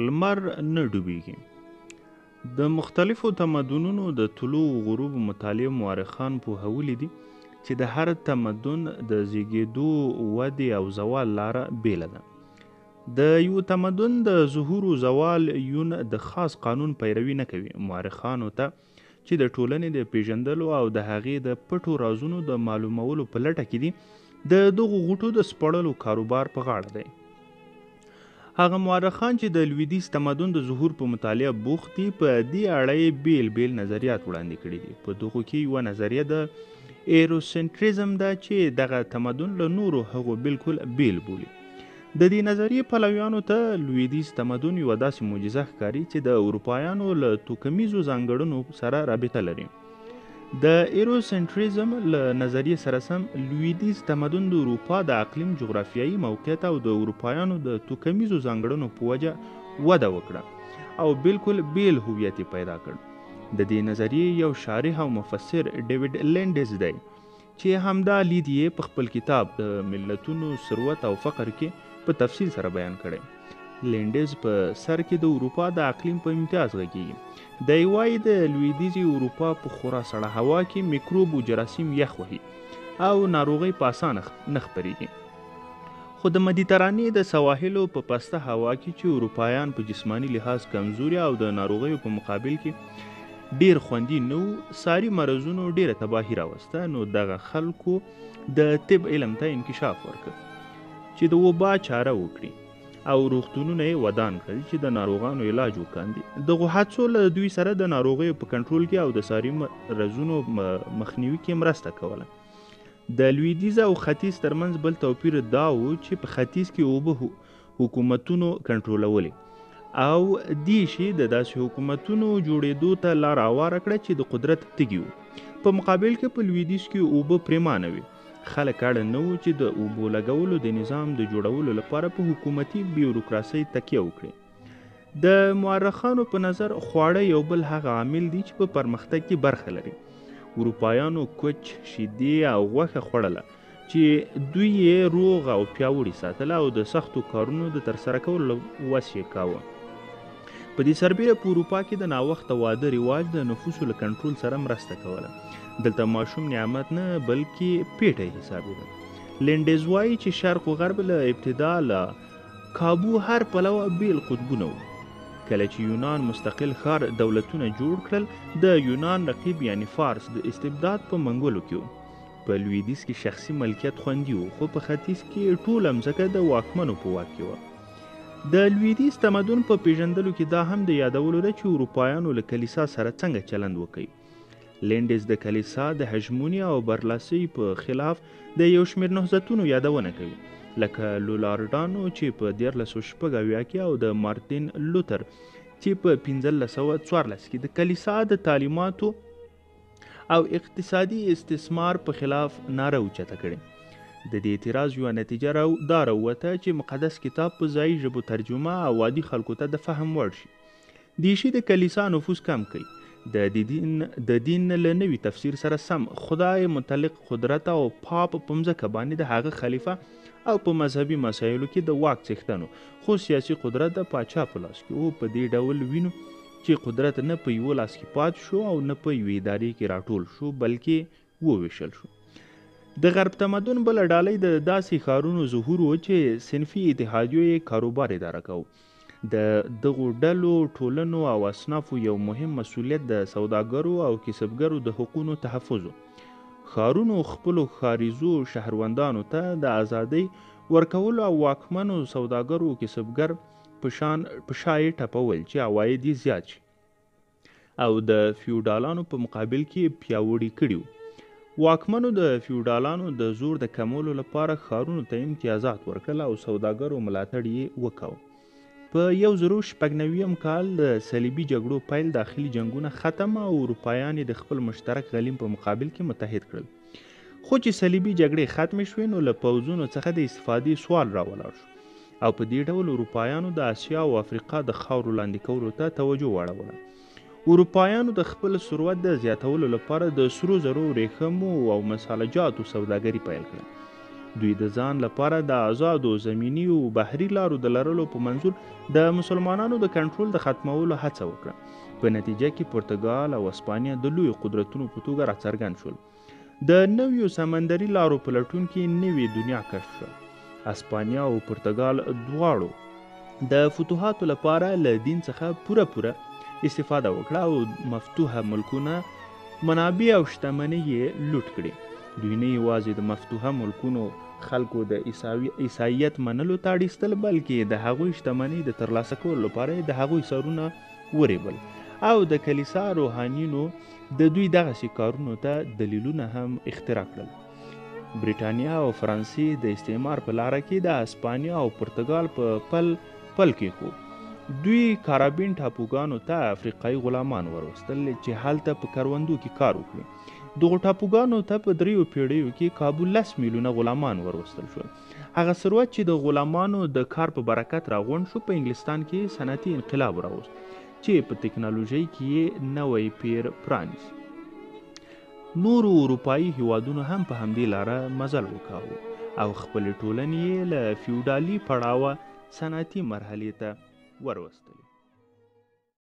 لمر نه ډوبیږي. د مختلفو تمدنونو د طلوع و غروب مطالعه مورخان پوهولي دي چې د هر تمدن د زیږیدو، ودې او زوال لاره بیله ده. د یو تمدن د ظهور و زوال یون د خاص قانون پیروي نه کوي. مورخانو ته چې د ټولنې د پیژندلو او د هغې د پټو رازونو د معلومولو په لټه کې دي، د دغو غوټو د سپړلو کاروبار په غاړه دی. هغه مورخان چې د لویدیځ تمدن د ظهور په مطالعه بوخت دي، په دې اړه بیل بیل نظریات وړاندې کړي دي. په دغو کې یوه نظریه د ایروسنټریزم ده چې دغه تمدن له نورو هغو بالکل بیل بولي. د دې نظریې پلویانو ته لویدیځ تمدن یوه داسې معجزه ښکاري چې د اروپایانو له توکمیزو ځانګړنو سره رابطه لري. د ایروسنټریزم له نظریې سره سم لویدیځ تمدن د اروپا د اقلیم، جغرافیایي موقعیت او د اروپایانو د توکمیزو ځانګړنو په وجه وده وکړه او بالکل بیل هویت پیدا کړ. د دې نظریې یو شارح او مفسر ډیوډ لینډز دی چې همدا لید یې په خپل کتاب د ملتونو ثروت او فقر کې په تفصیل سره بیان کړی. لینډز په سر کې د اروپا د اقلیم په امتیاز غږیږي. دی وایي د لویدیځې اروپا په خورا سړه هوا کې میکروب و جراثیم یخ وهي او ناروغۍ په اسانه نه خپریږي. خو د مدیترانې د سواحلو په پسته هوا کې چې اروپایان په جسمانی لحاظ کمزوري او د ناروغیو په مقابل کې ډیر خوندي نه وو، ساري مرضونو ډیره تباهي راوسته. نو دغه خلکو د طب علم ته انکشاف ورکړ چې د وبا چاره وکړي او روغتونونه یې ودان کړل چې د ناروغانو علاج وکاندي. دغو حادثو له دوی سره د ناروغیو په کنټرول کې او د ساري مرضونو مخنیوي کې مرسته کوله. د لویدیځ او ختیځ ترمنځ بل توپیر دا و چې په ختیځ کې اوبه حکومتونو کنټرولولې او دې شي د داسې حکومتونو جوړېدو ته لار هواره کړه چې د قدرت تږي وو. په مقابل کې په لویدیځ کې اوبه پریمانه وي. خلک اړ نه وو چې د اوبو لګولو د نظام د جوړولو لپاره په حکومتي بیوروکراسۍ تکیه وکړي. د مورخانو په نظر خواړه یو بل هغه عامل دی چې په پرمختګ کې برخه لري. اروپایانو کوچ، شیدې او غوښه خوړله چې دوی یې روغ او پیاوړي ساتله او د سختو کارونو د ترسره کولو وس یې کاوه. په دې سربیره په اروپا کې د ناوخته واده رواج د نفوسو له کنټرول سره مرسته کوله. دلته ماشوم نعمت نه بلکې پیټه حسابېده. لینډز وایي چې شرق و غرب له ابتدا له کابو هر پلوه بیل قطبونه وو. کله چې یونان مستقل ښار دولتونه جوړ کړل، د یونان رقیب یعنی فارس د استبداد په منګولو کې وو. په لویدیځ کې شخصي ملکیت خوندي وو، خو په ختیځ کې ټوله مځکه د واکمنو په واک کې وه. د لویدیځ تمدن په پیژندلو کې دا هم د یادولو ده چې اروپایانو له کلیسا سره څنګه چلند وکړي. لینډز د کلیسا د هژموني او برلاسۍ په خلاف د یو شمېر نهضتونو یادونه کوي، لکه لولاردانو چې په 1386 کې او د مارتین لوتر چې په 1514 کې د کلیسا د تعلیماتو او اقتصادي استثمار په خلاف ناره اوچته کړې. د دې اعتراض یوه نتیجه دا راووته چې مقدس کتاب په ځایي ژبو ترجمه او عادي خلکو ته د فهم وړ شي. دې شي د کلیسا نفوذ کم کړي. د دین له نوي تفسیر سره سم خدای مطلق قدرت او پاپ په مځکه باندې د هغه خلیفه او په مذهبي مسایلو کې د واک څښتنو، خو سیاسي قدرت د پاچا په لاس کې وو. په دې ډول وینو چې قدرت نه په یوه لاس کې پات شو او نه په یوې ادارې کې راټول شو، بلکې وویشل شو. د غرب تمدن بله ډالۍ د داسې ښارونو ظهور و چې صنفي اتحادیو یې کاروبار اداره کوو. د دغو ډلو، ټولنو او اصنافو یو مهم مسؤلیت د سوداګرو او کسبګرو د حقونو تحفظ و. ښارونو خپلو ښاریزو شهروندانو ته د ازادۍ ورکولو او واکمنو سوداګرو او کسبګر په شا یې ټپول چې عواید یې زیات شي او د فیوډالانو په مقابل کې پیاوړي کړي وو. واکمنو د فیوډالانو د زور د کمولو لپاره ښارونو ته امتیازات ورکړل او سوداګرو ملاتړ یې وکاوه. په 1096 کال د صلیبي جګړو پیل داخلي جنګونه ختم او اروپایان د خپل مشترک غلیم په مقابل کې متحد کړل. خو چې صلیبي جګړې ختمې شوې نو له پوځونو څخه د استفادې سوال راولاړ شو او په دې ډول اروپایانو د اسیا او افریقا د خاورو لاندې کولو ته توجه واړوله. اروپایانو د خپل ثروت د زیاتولو لپاره د سرو زرو، ورېښمو او مساله جاتو سوداګري پیل کړه. دوی د ځان لپاره د آزادو زمیني او بحري لارو د لرلو په منظور د مسلمانانو د کنټرول د ختمولو هڅه وکړه. په نتیجه کې پرتګال او اسپانیا د لوی قدرتونو په توګه راڅرګند شول. د نویو سمندري لارو په لټون کې نوې دنیا کشف شوه. اسپانیا او پرتګال دواړو د فتوحاتو لپاره له دین څخه پوره استفاده وکړه او مفتوحه ملکونه منابع او شتمنۍ یې لوټ کړې. دوی نه یوازې د مفتوحه ملکونو خلکو د عیسایت منلو ته اړ ایستل، بلکې د هغوی شتمنۍ د ترلاسه کولو لپاره د هغوی سرونه وریبل او د کلیسا روحانینو د دوی دغسې کارونو ته دلیلونه هم اختراع کړل. بریټانیا او فرانسې د استعمار په لاره کې د اسپانیا او پرتګال په پل کې خو دوی کارابین ټاپوګانو ته افریقایي غلامان وروستل چې هلته په کروندو کې کار وکړي. دغو ټاپوګانو ته په 3 پیړیو کې کابو 10 میلیونه غلامان وروستل شول. هغه ثروت چې د غلامانو د کار په برکت راغونډ شو په انګلستان کې صنعتي انقلاب راوست چې په ټکنالوژۍ کې نوی پیر پرانیست. نورو اروپایي هیوادونو هم په همدې لاره مزل وکاوه او خپلې ټولنې یې له فیوډالي پړاوه صنعتي مرحلې ته وروستلې.